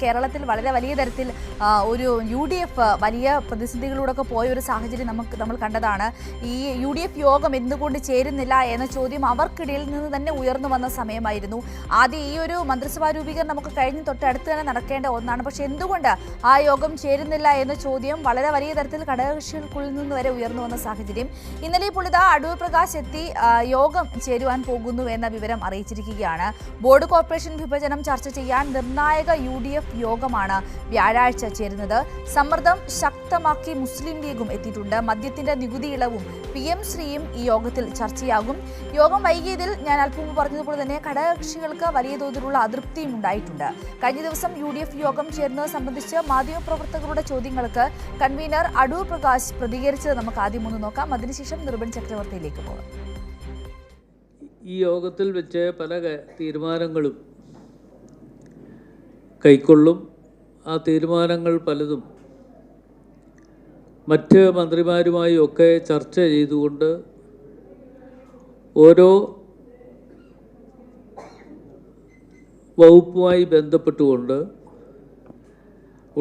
കേരളത്തിൽ വളരെ വലിയ തരത്തിൽ ഒരു UDF വലിയ പ്രതിസന്ധികളിലൂടെയൊക്കെ പോയ ഒരു സാഹചര്യം നമ്മൾ കണ്ടതാണ്. ഈ UDF യോഗം എന്തുകൊണ്ട് ചേരുന്നില്ല എന്ന ചോദ്യം അവർക്കിടയിൽ നിന്ന് തന്നെ ഉയർന്നു വന്ന സമയമായിരുന്നു. ആദ്യം ഈ ഒരു മന്ത്രിസഭാ രൂപീകരണം നമുക്ക് കഴിഞ്ഞ് തൊട്ടടുത്ത് തന്നെ നടക്കേണ്ട ഒന്നാണ്. പക്ഷെ എന്തുകൊണ്ട് ആ യോഗം ചേരുന്നില്ല എന്ന ചോദ്യം വളരെ വലിയ തരത്തിൽ ഘടകകക്ഷികൾക്കുള്ളിൽ നിന്ന് വരെ ഉയർന്നു വന്ന സാഹചര്യം. ഇന്നലെ ഇപ്പോൾ ഇതാ അടൂർ പ്രകാശ് എത്തി യോഗം ചേരുവാൻ പോകുന്നു എന്ന വിവരം അറിയിച്ചിരിക്കുകയാണ്. ബോർഡ് കോർപ്പറേഷൻ വിഭജനം ചർച്ച ചെയ്യാൻ നിർണായക UDF യോഗമാണ് വ്യാഴാഴ്ച ചേരുന്നത്. സമ്മർദ്ദം ശക്തമാക്കി മുസ്ലിം ലീഗും എത്തിയിട്ടുണ്ട്. മദ്യത്തിന്റെ നികുതി ഇളവും PM ശ്രീയും ഈ യോഗത്തിൽ ചർച്ചയാകും. യോഗം വൈകിയതിൽ ഞാൻ അല്പം മുമ്പ് പറഞ്ഞതുപോലെ തന്നെ ഘടകകക്ഷികൾക്ക് വലിയ തോതിലുള്ള അതൃപ്തിയും ഉണ്ടായിട്ടുണ്ട്. കഴിഞ്ഞ ദിവസം UDF യോഗം ചേരുന്നത് സംബന്ധിച്ച് മാധ്യമപ്രവർത്തകരുടെ ചോദ്യങ്ങൾക്ക് കൺവീനർ അടൂർ പ്രകാശ് പ്രതികരിച്ചത് നമുക്ക് ആദ്യം ഒന്ന് നോക്കാം. അതിനുശേഷം നിർബൻ ചക്രവർത്തിയിലേക്ക് പോകാം. ഈ യോഗത്തിൽ വെച്ച് പല തീരുമാനങ്ങളും കൈക്കൊള്ളും. ആ തീരുമാനങ്ങൾ പലതും മറ്റ് മന്ത്രിമാരുമായി ഒക്കെ ചർച്ച ചെയ്തുകൊണ്ട് ഓരോ വകുപ്പുമായി ബന്ധപ്പെട്ടുകൊണ്ട്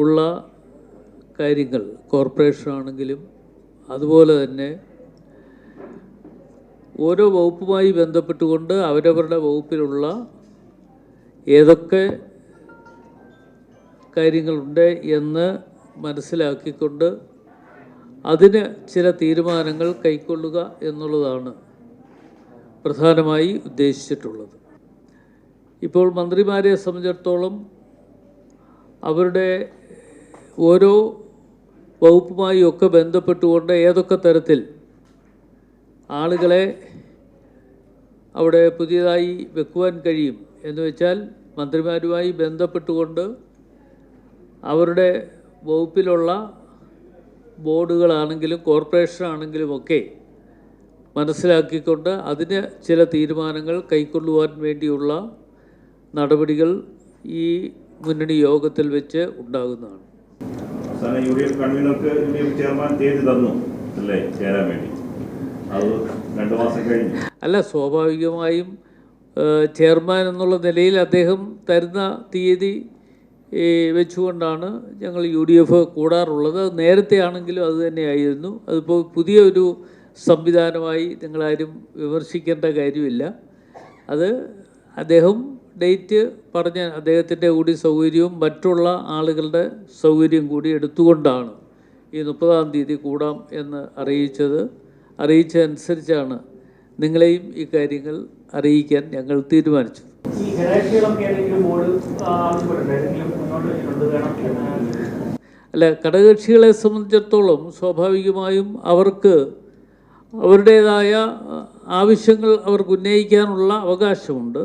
ഉള്ള കാര്യങ്ങൾ കോർപ്പറേഷനാണെങ്കിലും അതുപോലെ തന്നെ ഓരോ വകുപ്പുമായി ബന്ധപ്പെട്ടുകൊണ്ട് അവരവരുടെ വകുപ്പിലുള്ള ഏതൊക്കെ കാര്യങ്ങളുണ്ട് എന്ന് മനസ്സിലാക്കിക്കൊണ്ട് അതിന് ചില തീരുമാനങ്ങൾ കൈക്കൊള്ളുക എന്നുള്ളതാണ് പ്രധാനമായി ഉദ്ദേശിച്ചിട്ടുള്ളത്. ഇപ്പോൾ മന്ത്രിമാരെ സംബന്ധിച്ചിടത്തോളം അവരുടെ ഓരോ വകുപ്പുമായി ഒക്കെ ബന്ധപ്പെട്ടുകൊണ്ട് ഏതൊക്കെ തരത്തിൽ ആളുകളെ അവിടെ പുതിയതായി വെക്കുവാൻ കഴിയും എന്ന് വെച്ചാൽ മന്ത്രിമാരുമായി ബന്ധപ്പെട്ടുകൊണ്ട് അവരുടെ വകുപ്പിലുള്ള ബോർഡുകളാണെങ്കിലും കോർപ്പറേഷനാണെങ്കിലും ഒക്കെ മനസ്സിലാക്കിക്കൊണ്ട് അതിന് ചില തീരുമാനങ്ങൾ കൈക്കൊള്ളുവാൻ വേണ്ടിയുള്ള നടപടികൾ ഈ മുന്നണി യോഗത്തിൽ വെച്ച് ഉണ്ടാകുന്നതാണ്. UDF കൺവീനർക്ക് UDF ചെയർമാൻ തീയതി തന്നു അല്ലേ ചേരാൻ വേണ്ടി? അത് 2 മാസം കഴിഞ്ഞു. അല്ല, സ്വാഭാവികമായും ചെയർമാൻ എന്നുള്ള നിലയിൽ അദ്ദേഹം തരുന്ന തീയതി വെച്ചുകൊണ്ടാണ് ഞങ്ങൾ UDF കൂടാറുള്ളത്. നേരത്തെ ആണെങ്കിലും അത് തന്നെയായിരുന്നു. അതിപ്പോൾ പുതിയൊരു സംവിധാനമായി നിങ്ങളാരും വിമർശിക്കേണ്ട കാര്യമില്ല. അത് അദ്ദേഹം ഡേറ്റ് പറഞ്ഞ അദ്ദേഹത്തിൻ്റെ കൂടി സൗകര്യവും മറ്റുള്ള ആളുകളുടെ സൗകര്യം കൂടി എടുത്തുകൊണ്ടാണ് ഈ 30-ാം തീയതി കൂടാം എന്ന് അറിയിച്ചതനുസരിച്ചാണ് നിങ്ങളെയും ഈ കാര്യങ്ങൾ അറിയിക്കാൻ ഞങ്ങൾ തീരുമാനിച്ചത്. അല്ല, ഘടകകക്ഷികളെ സംബന്ധിച്ചിടത്തോളം സ്വാഭാവികമായും അവർക്ക് അവരുടേതായ ആവശ്യങ്ങൾ അവർക്ക് ഉന്നയിക്കാനുള്ള അവകാശമുണ്ട്.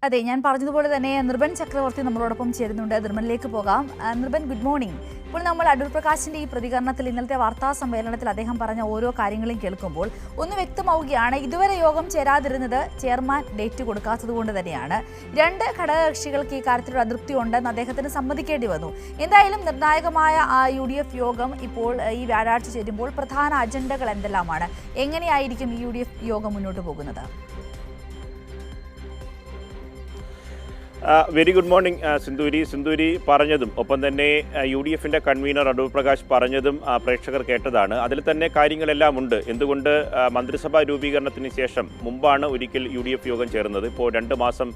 അതെ, ഞാൻ പറഞ്ഞതുപോലെ തന്നെ നിർബൻ ചക്രവർത്തി നമ്മളോടൊപ്പം ചേരുന്നുണ്ട്. നിർബനിലേക്ക് പോകാം. നിർബൻ, ഗുഡ് മോർണിംഗ്. ഇപ്പോൾ നമ്മൾ അടൂർ പ്രകാശിന്റെ ഈ പ്രതികരണത്തിൽ ഇന്നലത്തെ വാർത്താ സമ്മേളനത്തിൽ അദ്ദേഹം പറഞ്ഞ ഓരോ കാര്യങ്ങളും കേൾക്കുമ്പോൾ ഒന്ന് വ്യക്തമാവുകയാണ്, ഇതുവരെ യോഗം ചേരാതിരുന്നത് ചെയർമാൻ ഡേറ്റ് കൊടുക്കാത്തത് കൊണ്ട് തന്നെയാണ്. 2 ഘടകകക്ഷികൾക്ക് ഈ കാര്യത്തിലൊരു അതൃപ്തി ഉണ്ടെന്ന് അദ്ദേഹത്തിന് സമ്മതിക്കേണ്ടി വന്നു. എന്തായാലും നിർണായകമായ ആ UDF യോഗം ഇപ്പോൾ ഈ വ്യാഴാഴ്ച ചേരുമ്പോൾ പ്രധാന അജണ്ടകൾ എന്തെല്ലാമാണ്? എങ്ങനെയായിരിക്കും ഈ UDF യോഗം മുന്നോട്ട് പോകുന്നത്? വെരി ഗുഡ് മോർണിംഗ് സിന്ധൂരി പറഞ്ഞതും ഒപ്പം തന്നെ UDFിൻ്റെ കൺവീനർ അടൂർ പ്രകാശ് പറഞ്ഞതും പ്രേക്ഷകർ കേട്ടതാണ്. അതിൽ തന്നെ കാര്യങ്ങളെല്ലാം ഉണ്ട്. എന്തുകൊണ്ട് മന്ത്രിസഭാ രൂപീകരണത്തിന് ശേഷം മുമ്പാണ് ഒരിക്കൽ UDF യോഗം ചേർന്നത്. ഇപ്പോൾ 2 മാസം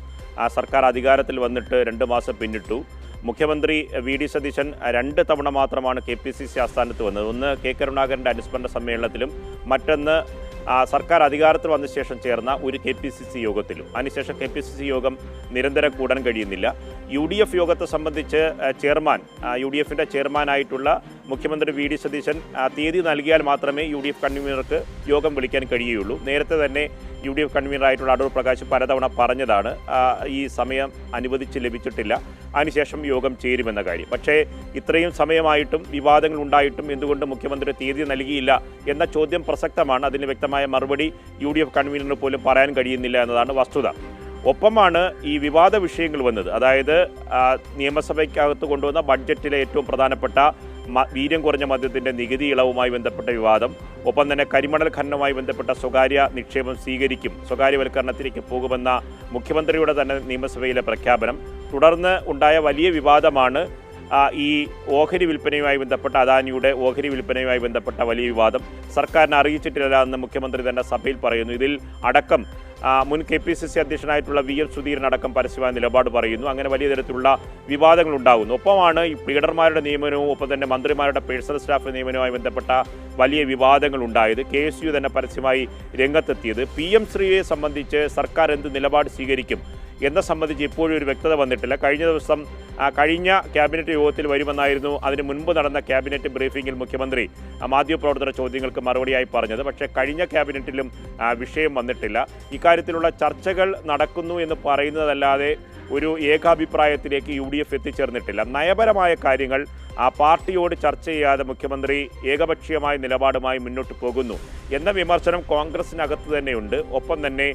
സർക്കാർ അധികാരത്തിൽ വന്നിട്ട് 2 മാസം പിന്നിട്ടു. മുഖ്യമന്ത്രി VD സതീശൻ 2 തവണ മാത്രമാണ് KPCC ആസ്ഥാനത്ത് വന്നത്. ഒന്ന് K കരുണാകരൻ്റെ അനുസ്മരണ സമ്മേളനത്തിലും മറ്റൊന്ന് സർക്കാർ അധികാരത്തിൽ വന്ന ശേഷം ചേർന്ന ഒരു KPCC യോഗത്തിലും. അതിനുശേഷം KPCC യോഗം നിരന്തരം കൂടാൻ കഴിയുന്നില്ല. UDF യോഗത്തെ സംബന്ധിച്ച് ചെയർമാൻ UDFിൻ്റെ ചെയർമാനായിട്ടുള്ള മുഖ്യമന്ത്രി VD സതീശൻ തീയതി നൽകിയാൽ മാത്രമേ UDF കൺവീനർക്ക് യോഗം വിളിക്കാൻ കഴിയുകയുള്ളൂ. നേരത്തെ തന്നെ UDF കൺവീനറായിട്ടുള്ള അടൂർ പ്രകാശ് പലതവണ പറഞ്ഞതാണ് ഈ സമയം അനുവദിച്ച് ലഭിച്ചിട്ടില്ല, അതിനുശേഷം യോഗം ചേരുമെന്ന കാര്യം. പക്ഷേ ഇത്രയും സമയമായിട്ടും വിവാദങ്ങൾ ഉണ്ടായിട്ടും എന്തുകൊണ്ട് മുഖ്യമന്ത്രി തീയതി നൽകിയില്ല എന്ന ചോദ്യം പ്രസക്തമാണ്. അതിന് വ്യക്തമായ മറുപടി UDF കൺവീനറിന് പോലും പറയാൻ കഴിയുന്നില്ല എന്നതാണ് വസ്തുത. ഒപ്പമാണ് ഈ വിവാദ വിഷയങ്ങൾ വന്നത്. അതായത് നിയമസഭയ്ക്കകത്ത് കൊണ്ടുവന്ന ബഡ്ജറ്റിലെ ഏറ്റവും പ്രധാനപ്പെട്ട വീര്യം കുറഞ്ഞ മദ്യത്തിൻ്റെ നികുതി ഇളവുമായി ബന്ധപ്പെട്ട വിവാദം, ഒപ്പം തന്നെ കരിമണൽ ഖനനവുമായി ബന്ധപ്പെട്ട സ്വകാര്യ നിക്ഷേപം സ്വകാര്യവൽക്കരണത്തിലേക്ക് പോകുമെന്ന മുഖ്യമന്ത്രിയുടെ തന്നെ നിയമസഭയിലെ പ്രഖ്യാപനം, തുടർന്ന് ഉണ്ടായ വലിയ വിവാദമാണ് ഈ ഓഹരി വിൽപ്പനയുമായി ബന്ധപ്പെട്ട അദാനിയുടെ ഓഹരി വിൽപ്പനയുമായി ബന്ധപ്പെട്ട വലിയ വിവാദം. സർക്കാരിനെ അറിയിച്ചിട്ടില്ല എന്ന് മുഖ്യമന്ത്രി തന്നെ സഭയിൽ പറയുന്നു. ഇതിൽ അടക്കം മുൻ KPCC അധ്യക്ഷനായിട്ടുള്ള VM സുധീരൻ അടക്കം പരസ്യമായ നിലപാട് പറയുന്നു. അങ്ങനെ വലിയ തരത്തിലുള്ള വിവാദങ്ങൾ ഉണ്ടാകുന്നു. ഒപ്പമാണ് ഈ പ്ലീഡർമാരുടെ നിയമനവും ഒപ്പം തന്നെ മന്ത്രിമാരുടെ പേഴ്സണൽ സ്റ്റാഫ് നിയമനവുമായി ബന്ധപ്പെട്ട വലിയ വിവാദങ്ങൾ ഉണ്ടായത്. KSU തന്നെ പരസ്യമായി രംഗത്തെത്തിയത്. PM ശ്രീയെ സംബന്ധിച്ച് സർക്കാർ എന്ത് നിലപാട് സ്വീകരിക്കും എന്നെ സംബന്ധിച്ച് ഇപ്പോഴും ഒരു വ്യക്തത വന്നിട്ടില്ല. കഴിഞ്ഞ ദിവസം കഴിഞ്ഞ ക്യാബിനറ്റ് യോഗത്തിൽ വരുമെന്നായിരുന്നു അതിന് മുൻപ് നടന്ന ക്യാബിനറ്റ് ബ്രീഫിംഗിൽ മുഖ്യമന്ത്രി മാധ്യമപ്രവർത്തകരുടെ ചോദ്യങ്ങൾക്ക് മറുപടിയായി പറഞ്ഞത്. പക്ഷേ കഴിഞ്ഞ ക്യാബിനറ്റിലും വിഷയം വന്നിട്ടില്ല. ഇക്കാര്യത്തിലുള്ള ചർച്ചകൾ നടക്കുന്നു എന്ന് പറയുന്നതല്ലാതെ ഒരു ഏകാഭിപ്രായത്തിലേക്ക് UDF എത്തിച്ചേർന്നിട്ടില്ല. നയപരമായ കാര്യങ്ങൾ പാർട്ടിയോട് ചർച്ച ചെയ്യാതെ മുഖ്യമന്ത്രി ഏകപക്ഷീയമായ നിലപാടുമായി മുന്നോട്ട് പോകുന്നു എന്ന വിമർശനം കോൺഗ്രസിനകത്ത് തന്നെയുണ്ട്. ഒപ്പം തന്നെ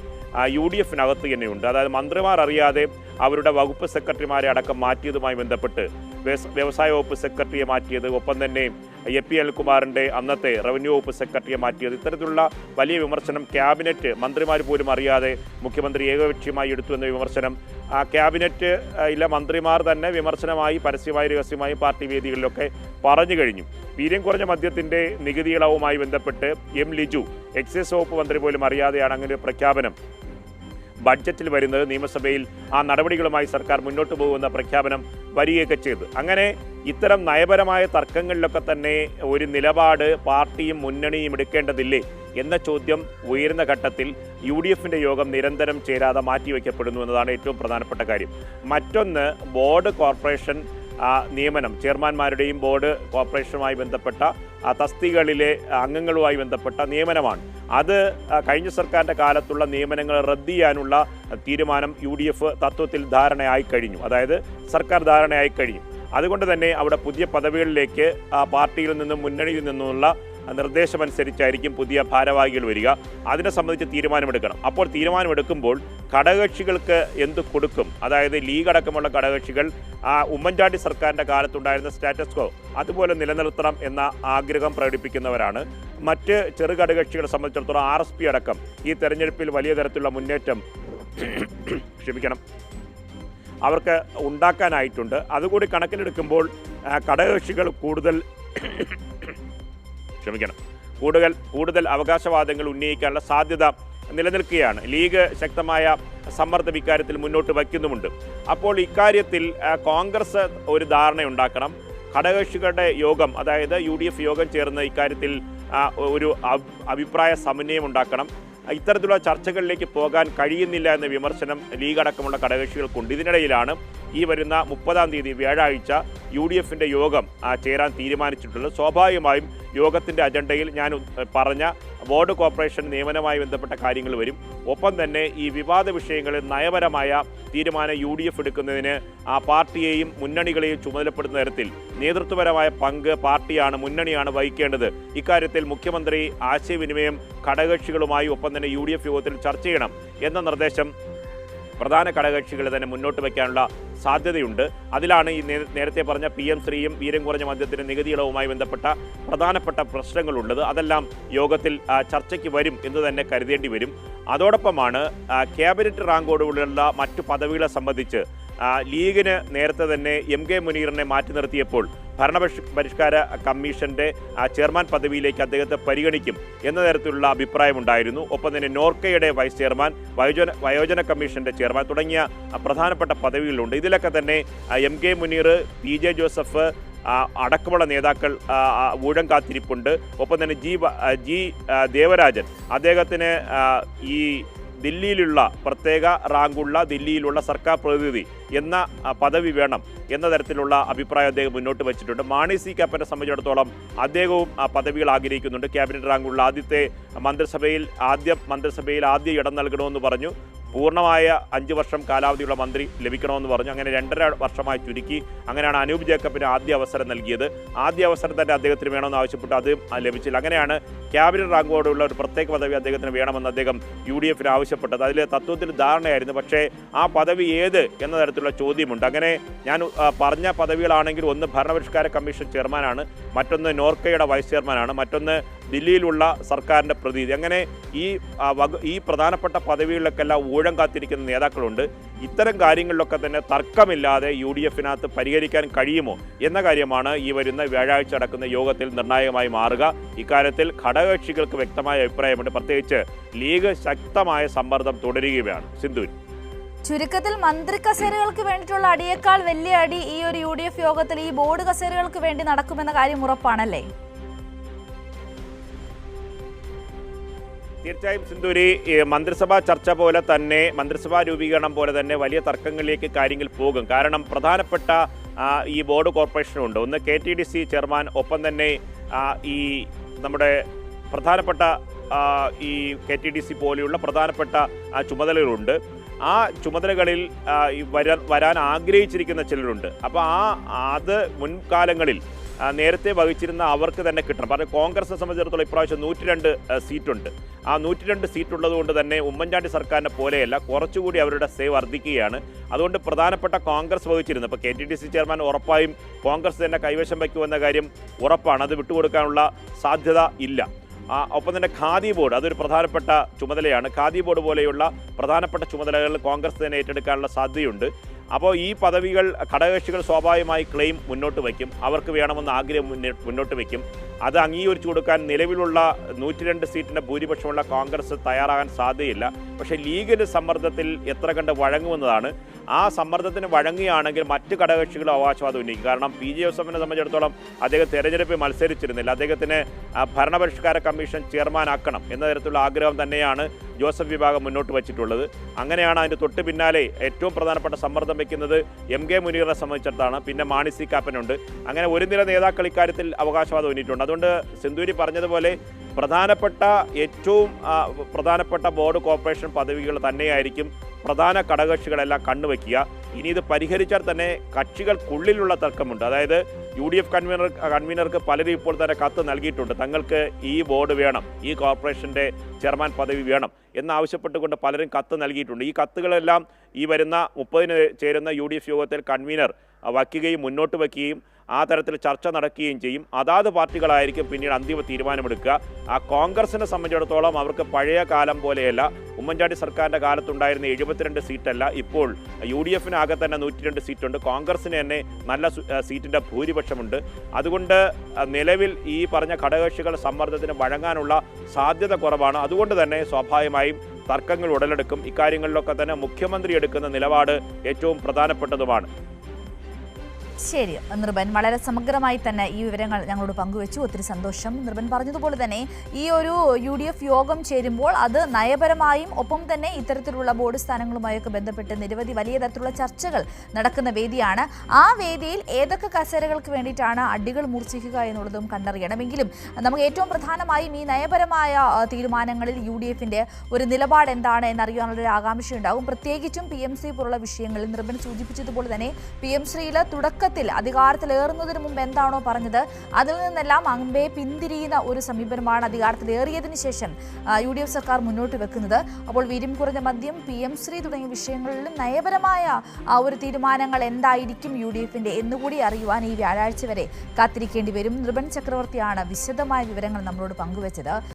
UDFിനകത്ത് തന്നെയുണ്ട്. അതായത് മന്ത്രിമാർ അറിയാതെ അവരുടെ വകുപ്പ് സെക്രട്ടറിമാരെ അടക്കം മാറ്റിയതുമായി ബന്ധപ്പെട്ട് വ്യവസായ വകുപ്പ് സെക്രട്ടറിയെ മാറ്റിയത്, ഒപ്പം തന്നെ AP അനിൽകുമാറിൻ്റെ അന്നത്തെ റവന്യൂ വകുപ്പ് സെക്രട്ടറിയെ മാറ്റിയത്, ഇത്തരത്തിലുള്ള വലിയ വിമർശനം ക്യാബിനറ്റ് മന്ത്രിമാർ പോലും അറിയാതെ മുഖ്യമന്ത്രി ഏകപക്ഷീയമായി എടുത്തു എന്ന വിമർശനം ക്യാബിനറ്റ് ഇല്ല മന്ത്രിമാർ തന്നെ വിമർശനമായി പരസ്യമായി രഹസ്യമായി പാർട്ടി വേദികളിലൊക്കെ പറഞ്ഞു കഴിഞ്ഞു. വീര്യം കുറഞ്ഞ മദ്യത്തിൻ്റെ നികുതി ഇളവുമായി ബന്ധപ്പെട്ട് M ലിജു എക്സൈസ് വകുപ്പ് മന്ത്രി പോലും അറിയാതെയാണ് അങ്ങനെ ഒരു പ്രഖ്യാപനം ബഡ്ജറ്റിൽ വരുന്നത്. നിയമസഭയിൽ ആ നടപടികളുമായി സർക്കാർ മുന്നോട്ട് പോകുമെന്ന പ്രഖ്യാപനം വരികയൊക്കെ ചെയ്തു. അങ്ങനെ ഇത്തരം നയപരമായ തർക്കങ്ങളിലൊക്കെ തന്നെ ഒരു നിലപാട് പാർട്ടിയും മുന്നണിയും എടുക്കേണ്ടതില്ലേ എന്ന ചോദ്യം ഉയരുന്ന ഘട്ടത്തിൽ UDFിൻ്റെ യോഗം നിരന്തരം ചേരാതെ മാറ്റിവെക്കപ്പെടുന്നു എന്നതാണ് ഏറ്റവും പ്രധാനപ്പെട്ട കാര്യം. മറ്റൊന്ന് ബോർഡ് കോർപ്പറേഷൻ നിയമനം, ചെയർമാൻമാരുടെയും ബോർഡ് കോർപ്പറേഷനുമായി ബന്ധപ്പെട്ട തസ്തികകളിലെ അംഗങ്ങളുമായി ബന്ധപ്പെട്ട നിയമനമാണ്. അത് കഴിഞ്ഞ സർക്കാരിൻ്റെ കാലത്തുള്ള നിയമനങ്ങൾ റദ്ദ് ചെയ്യാനുള്ള തീരുമാനം UDF തത്വത്തിൽ ധാരണയായി കഴിഞ്ഞു. അതായത് സർക്കാർ ധാരണയായി കഴിഞ്ഞു. അതുകൊണ്ട് തന്നെ അവിടെ പുതിയ പദവികളിലേക്ക് പാർട്ടിയിൽ നിന്നും മുന്നണിയിൽ നിന്നുമുള്ള നിർദ്ദേശമനുസരിച്ചായിരിക്കും പുതിയ ഭാരവാഹികൾ വരിക. അതിനെ സംബന്ധിച്ച് തീരുമാനമെടുക്കണം. അപ്പോൾ തീരുമാനമെടുക്കുമ്പോൾ ഘടകകക്ഷികൾക്ക് എന്ത് കൊടുക്കും, അതായത് ലീഗ് അടക്കമുള്ള ഘടകകക്ഷികൾ ഉമ്മൻചാണ്ടി സർക്കാരിൻ്റെ കാലത്തുണ്ടായിരുന്ന സ്റ്റാറ്റസ് കോ അതുപോലെ നിലനിർത്തണം എന്ന ആഗ്രഹം പ്രകടിപ്പിക്കുന്നവരാണ്. മറ്റ് ചെറു ഘടകകക്ഷികളെ സംബന്ധിച്ചിടത്തോളം RSP അടക്കം ഈ തെരഞ്ഞെടുപ്പിൽ വലിയ തരത്തിലുള്ള മുന്നേറ്റം അവർക്ക് ഉണ്ടാക്കാനായിട്ടുണ്ട്. അതുകൂടി കണക്കിലെടുക്കുമ്പോൾ ഘടകകക്ഷികൾ കൂടുതൽ അവകാശവാദങ്ങൾ ഉന്നയിക്കാനുള്ള സാധ്യത നിലനിൽക്കുകയാണ്. ലീഗ് ശക്തമായ സമ്മർദ്ദം ഇക്കാര്യത്തിൽ മുന്നോട്ട് വയ്ക്കുന്നുമുണ്ട്. അപ്പോൾ ഇക്കാര്യത്തിൽ കോൺഗ്രസ് ഒരു ധാരണയുണ്ടാക്കണം. ഘടകകക്ഷികളുടെ യോഗം, അതായത് UDF യോഗം ചേർന്ന് ഇക്കാര്യത്തിൽ ഒരു അഭിപ്രായ സമന്വയം ഉണ്ടാക്കണം. ഇത്തരത്തിലുള്ള ചർച്ചകളിലേക്ക് പോകാൻ കഴിയുന്നില്ല എന്ന വിമർശനം ലീഗ് അടക്കമുള്ള ഘടകകക്ഷികൾക്കുണ്ട്. ഇതിനിടയിലാണ് ഈ വരുന്ന 30-ാം തീയതി വ്യാഴാഴ്ച UDFിൻ്റെ യോഗം ചേരാൻ തീരുമാനിച്ചിട്ടുള്ളത്. സ്വാഭാവികമായും യോഗത്തിൻ്റെ അജണ്ടയിൽ ഞാൻ പറഞ്ഞ ബോർഡ് കോർപ്പറേഷൻ നിയമനവുമായി ബന്ധപ്പെട്ട കാര്യങ്ങൾ വരും. ഒപ്പം തന്നെ ഈ വിവാദ വിഷയങ്ങളിൽ നയപരമായ തീരുമാനം UDF എടുക്കുന്നതിന് പാർട്ടിയെയും മുന്നണികളെയും ചുമതലപ്പെടുന്ന തരത്തിൽ നേതൃത്വപരമായ പങ്ക് പാർട്ടിയാണ്, മുന്നണിയാണ് വഹിക്കേണ്ടത്. ഇക്കാര്യത്തിൽ മുഖ്യമന്ത്രി ആശയവിനിമയം ഘടകകക്ഷികളുമായി ഒപ്പം തന്നെ UDF യോഗത്തിൽ ചർച്ച ചെയ്യണം എന്ന നിർദ്ദേശം പ്രധാന ഘടകകക്ഷികൾ തന്നെ മുന്നോട്ട് വയ്ക്കാനുള്ള സാധ്യതയുണ്ട്. അതിലാണ് ഈ നേരത്തെ പറഞ്ഞ PM ശ്രീയും വീര്യം കുറഞ്ഞ മദ്യത്തിന് നികുതി ഇളവുമായി ബന്ധപ്പെട്ട പ്രധാനപ്പെട്ട പ്രശ്നങ്ങളുള്ളത്. അതെല്ലാം യോഗത്തിൽ ചർച്ചയ്ക്ക് വരും എന്ന് തന്നെ കരുതേണ്ടി വരും. അതോടൊപ്പമാണ് ക്യാബിനറ്റ് റാങ്കോടുകൂടിയുള്ള മറ്റു പദവികളെ സംബന്ധിച്ച് ലീഗിന് നേരത്തെ തന്നെ MK മുനീറിനെ മാറ്റി നിർത്തിയപ്പോൾ ഭരണപരിഷ്കാര കമ്മീഷന്റെ ചെയർമാൻ പദവിയിലേക്ക് അദ്ദേഹത്തെ പരിഗണിക്കും എന്ന തരത്തിലുള്ള അഭിപ്രായമുണ്ടായിരുന്നു. ഒപ്പം തന്നെ നോർക്കയുടെ വൈസ് ചെയർമാൻ, വയോജന കമ്മീഷന്റെ ചെയർമാൻ തുടങ്ങിയ പ്രധാനപ്പെട്ട പദവികളുണ്ട്. ഇതിലൊക്കെ തന്നെ MK മുനീർ, PJ ജോസഫ് അടക്കമുള്ള നേതാക്കൾ ഊഴം കാത്തിരിപ്പുണ്ട്. ഒപ്പം തന്നെ ജി ദേവരാജൻ, അദ്ദേഹത്തിന് ഈ ദില്ലിയിലുള്ള പ്രത്യേക റാങ്കുള്ള ദില്ലിയിലുള്ള സർക്കാർ പ്രതിനിധി എന്ന പദവി വേണം എന്ന തരത്തിലുള്ള അഭിപ്രായം അദ്ദേഹം മുന്നോട്ട് വച്ചിട്ടുണ്ട്. മാണി സി കാപ്പനെ സംബന്ധിച്ചിടത്തോളം അദ്ദേഹവും പദവികൾ ആഗ്രഹിക്കുന്നുണ്ട്. ക്യാബിനറ്റ് റാങ്കുള്ള ആദ്യത്തെ മന്ത്രിസഭയിൽ ആദ്യ ഇടം നൽകണമെന്ന് പറഞ്ഞു. പൂർണ്ണമായ 5 വർഷം കാലാവധിയുള്ള മന്ത്രി ലഭിക്കണമെന്ന് പറഞ്ഞു. അങ്ങനെ 2.5 വർഷമായി ചുരുക്കി. അങ്ങനെയാണ് അനൂപ് ജേക്കബിന് ആദ്യ അവസരം നൽകിയത്. ആദ്യ അവസരം തന്നെ അദ്ദേഹത്തിന് വേണമെന്ന് ആവശ്യപ്പെട്ടു, അത് ലഭിച്ചില്ല. അങ്ങനെയാണ് ക്യാബിനറ്റ് റാങ്കോടുള്ള ഒരു പ്രത്യേക പദവി അദ്ദേഹത്തിന് വേണമെന്ന് അദ്ദേഹം UDFിന് ആവശ്യപ്പെട്ടത്. അതിൽ തത്വത്തിൽ ധാരണയായിരുന്നു. പക്ഷേ ആ പദവി ഏത് എന്ന തരത്തിലുള്ള ചോദ്യമുണ്ട്. അങ്ങനെ ഞാൻ പറഞ്ഞ പദവികളാണെങ്കിൽ ഒന്ന് ഭരണപരിഷ്കാര കമ്മീഷൻ ചെയർമാനാണ്, മറ്റൊന്ന് നോർക്കയുടെ വൈസ് ചെയർമാനാണ്, മറ്റൊന്ന് ദില്ലിയിലുള്ള സർക്കാരിൻ്റെ പ്രതീതി. അങ്ങനെ ഈ പ്രധാനപ്പെട്ട പദവികളിലൊക്കെല്ലാം ഊഴം കാത്തിരിക്കുന്ന നേതാക്കളുണ്ട്. ഇത്തരം കാര്യങ്ങളിലൊക്കെ തന്നെ തർക്കമില്ലാതെ UDF-നകത്ത് പരിഹരിക്കാൻ കഴിയുമോ എന്ന കാര്യമാണ് ഈ വരുന്ന വ്യാഴാഴ്ച നടക്കുന്ന യോഗത്തിൽ നിർണായകമായി മാറുക. ഇക്കാര്യത്തിൽ ഘടകകക്ഷികൾക്ക് വ്യക്തമായ അഭിപ്രായമുണ്ട്. പ്രത്യേകിച്ച് ലീഗ് ശക്തമായ സമ്മർദ്ദം തുടരുകയാണ്. സിന്ധു, ചുരുക്കത്തിൽ മന്ത്രി കസേരകൾക്ക് വേണ്ടിയിട്ടുള്ള അടിയേക്കാൾ വലിയ അടി ഈ ഒരു UDF യോഗത്തിൽ ഈ ബോർഡ് കസേരകൾക്ക് വേണ്ടി നടക്കുമെന്ന കാര്യം ഉറപ്പാണല്ലേ? തീർച്ചയായും സിന്ധൂരി, മന്ത്രിസഭാ ചർച്ച പോലെ തന്നെ മന്ത്രിസഭാ രൂപീകരണം പോലെ തന്നെ വലിയ തർക്കങ്ങളിലേക്ക് കാര്യങ്ങൾ പോകും. കാരണം പ്രധാനപ്പെട്ട ഈ ബോർഡ് കോർപ്പറേഷനുണ്ട്. ഒന്ന് KTDC ചെയർമാൻ, ഒപ്പം തന്നെ ഈ നമ്മുടെ പ്രധാനപ്പെട്ട ഈ KTDC പോലെയുള്ള പ്രധാനപ്പെട്ട ചുമതലകളുണ്ട്. ആ ചുമതലകളിൽ വരാൻ ആഗ്രഹിച്ചിരിക്കുന്ന ചിലരുണ്ട്. അപ്പോൾ അത് മുൻകാലങ്ങളിൽ നേരത്തെ വഹിച്ചിരുന്ന അവർക്ക് തന്നെ കിട്ടണം. കാരണം കോൺഗ്രസിനെ സംബന്ധിച്ചിടത്തോളം ഇപ്രാവശ്യം 102 സീറ്റുണ്ട്. ആ 102 സീറ്റുള്ളത് കൊണ്ട് തന്നെ ഉമ്മൻചാണ്ടി സർക്കാരിനെ പോലെയല്ല, കുറച്ചുകൂടി അവരുടെ സേവ് വർദ്ധിക്കുകയാണ്. അതുകൊണ്ട് പ്രധാനപ്പെട്ട കോൺഗ്രസ് വഹിച്ചിരുന്നത് ഇപ്പോൾ KTDC ചെയർമാൻ ഉറപ്പായും കോൺഗ്രസ് തന്നെ കൈവശം വയ്ക്കുമെന്ന കാര്യം ഉറപ്പാണ്. അത് വിട്ടുകൊടുക്കാനുള്ള സാധ്യത ഇല്ല. ഒപ്പം തന്നെ ഖാദി ബോർഡ്, അതൊരു പ്രധാനപ്പെട്ട ചുമതലയാണ്. ഖാദി ബോർഡ് പോലെയുള്ള പ്രധാനപ്പെട്ട ചുമതലകൾ കോൺഗ്രസ് തന്നെ ഏറ്റെടുക്കാനുള്ള സാധ്യതയുണ്ട്. അപ്പോൾ ഈ പദവികൾ ഘടകകക്ഷികൾ സ്വാഭാവികമായി ക്ലെയിം മുന്നോട്ട് വയ്ക്കും. അവർക്ക് വേണമെന്ന് ആഗ്രഹം മുന്നോട്ട് വയ്ക്കും. അത് അംഗീകരിച്ചു കൊടുക്കാൻ നിലവിലുള്ള 102 സീറ്റിൻ്റെ ഭൂരിപക്ഷമുള്ള കോൺഗ്രസ് തയ്യാറാകാൻ സാധ്യതയില്ല. പക്ഷേ ലീഗിൻ്റെ സമ്മർദ്ദത്തിൽ എത്ര കണ്ട് വഴങ്ങുമെന്നതാണ്. ആ സമ്മർദ്ദത്തിന് വഴങ്ങുകയാണെങ്കിൽ മറ്റ് ഘടകകക്ഷികളും അവകാശവാദം ഉന്നയിക്കും. കാരണം PJ ജോസഫിനെ സംബന്ധിച്ചിടത്തോളം അദ്ദേഹം തെരഞ്ഞെടുപ്പിൽ മത്സരിച്ചിരുന്നില്ല. അദ്ദേഹത്തിന് ഭരണപരിഷ്കാര കമ്മീഷൻ ചെയർമാനാക്കണം എന്ന തരത്തിലുള്ള ആഗ്രഹം തന്നെയാണ് ജോസഫ് വിഭാഗം മുന്നോട്ട് വച്ചിട്ടുള്ളത്. അങ്ങനെയാണ് അതിൻ്റെ തൊട്ട് പിന്നാലെ ഏറ്റവും പ്രധാനപ്പെട്ട സമ്മർദ്ദം വയ്ക്കുന്നത് MK മുനീറിനെ സംബന്ധിച്ചിടത്താണ്. പിന്നെ മാണി സി കാപ്പനുണ്ട്. അങ്ങനെ ഒരു നിര നേതാക്കൾ ഇക്കാര്യത്തിൽ അവകാശവാദം ഉന്നയിച്ചിട്ടുണ്ട്. അതുകൊണ്ട് സിന്ധൂരി പറഞ്ഞതുപോലെ ഏറ്റവും പ്രധാനപ്പെട്ട ബോർഡ് കോർപ്പറേഷൻ പദവികൾ തന്നെയായിരിക്കും പ്രധാന ഘടകകക്ഷികളെല്ലാം കണ്ണുവയ്ക്കുക. ഇനി ഇത് പരിഹരിച്ചാൽ തന്നെ കക്ഷികൾക്കുള്ളിലുള്ള തർക്കമുണ്ട്. അതായത് UDF കൺവീനർക്ക് പലരും ഇപ്പോൾ തന്നെ കത്ത് നൽകിയിട്ടുണ്ട്. തങ്ങൾക്ക് ഈ ബോർഡ് വേണം, ഈ കോർപ്പറേഷൻ്റെ ചെയർമാൻ പദവി വേണം എന്നാവശ്യപ്പെട്ടുകൊണ്ട് പലരും കത്ത് നൽകിയിട്ടുണ്ട്. ഈ കത്തുകളെല്ലാം ഈ വരുന്ന 30-ന് ചേരുന്ന UDF യോഗത്തിൽ കൺവീനർ വയ്ക്കുകയും മുന്നോട്ട് വയ്ക്കുകയും ആ തരത്തിൽ ചർച്ച നടക്കുകയും ചെയ്യും. അതാത് പാർട്ടികളായിരിക്കും പിന്നീട് അന്തിമ തീരുമാനമെടുക്കുക. കോൺഗ്രസിനെ സംബന്ധിച്ചിടത്തോളം അവർക്ക് പഴയ കാലം പോലെയല്ല, ഉമ്മൻചാണ്ടി സർക്കാരിൻ്റെ കാലത്തുണ്ടായിരുന്ന 72 സീറ്റല്ല, ഇപ്പോൾ UDF-നാകെ തന്നെ 102 സീറ്റുണ്ട്. കോൺഗ്രസിന് തന്നെ നല്ല സീറ്റിൻ്റെ ഭൂരിപക്ഷമുണ്ട്. അതുകൊണ്ട് നിലവിൽ ഈ പറഞ്ഞ ഘടകകക്ഷികൾ സമ്മർദ്ദത്തിന് വഴങ്ങാനുള്ള സാധ്യത കുറവാണ്. അതുകൊണ്ട് തന്നെ സ്വാഭാവികമായും തർക്കങ്ങൾ ഉടലെടുക്കും. ഇക്കാര്യങ്ങളിലൊക്കെ തന്നെ മുഖ്യമന്ത്രി എടുക്കുന്ന നിലപാട് ഏറ്റവും പ്രധാനപ്പെട്ടതുമാണ്. ശരി നിർഭൻ, വളരെ സമഗ്രമായി തന്നെ ഈ വിവരങ്ങൾ ഞങ്ങളോട് പങ്കുവച്ചു. ഒത്തിരി സന്തോഷം. നിർഭൻ പറഞ്ഞതുപോലെ തന്നെ ഈ ഒരു UDF യോഗം ചേരുമ്പോൾ അത് നയപരമായും ഒപ്പം തന്നെ ഇത്തരത്തിലുള്ള ബോർഡ് സ്ഥാനങ്ങളുമായൊക്കെ ബന്ധപ്പെട്ട് നിരവധി വലിയ തരത്തിലുള്ള ചർച്ചകൾ നടക്കുന്ന വേദിയാണ്. ആ വേദിയിൽ ഏതൊക്കെ കസേരകൾക്ക് വേണ്ടിയിട്ടാണ് അടികൾ മൂർച്ഛിക്കുക എന്നുള്ളതും കണ്ടറിയണമെങ്കിലും നമുക്ക് ഏറ്റവും പ്രധാനമായും ഈ നയപരമായ തീരുമാനങ്ങളിൽ UDF-ന്റെ ഒരു നിലപാട് എന്താണ് എന്നറിയാനുള്ള ഒരു ആകാംക്ഷയുണ്ടാകും. പ്രത്യേകിച്ചും PMC പോലുള്ള വിഷയങ്ങളിൽ നിർഭൻ സൂചിപ്പിച്ചതുപോലെ തന്നെ PMC-യിൽ തുടക്കത്തിൽ അധികാരത്തിലേറുന്നതിന് മുമ്പ് എന്താണോ പറഞ്ഞത് അതിൽ നിന്നെല്ലാം അമ്പേ പിന്തിരിയുന്ന ഒരു സമീപനമാണ് അധികാരത്തിലേറിയതിനു ശേഷം UDF സർക്കാർ മുന്നോട്ട് വെക്കുന്നത്. അപ്പോൾ വീര്യം കുറഞ്ഞ മദ്യം, PM3 തുടങ്ങിയ വിഷയങ്ങളിലും നയപരമായ ഒരു തീരുമാനങ്ങൾ എന്തായിരിക്കും UDF-ന്റെ എന്നുകൂടി അറിയുവാൻ ഈ വ്യാഴാഴ്ച വരെ കാത്തിരിക്കേണ്ടി വരും. നിർഭൻ ചക്രവർത്തിയാണ് വിശദമായ വിവരങ്ങൾ നമ്മളോട് പങ്കുവച്ചത്.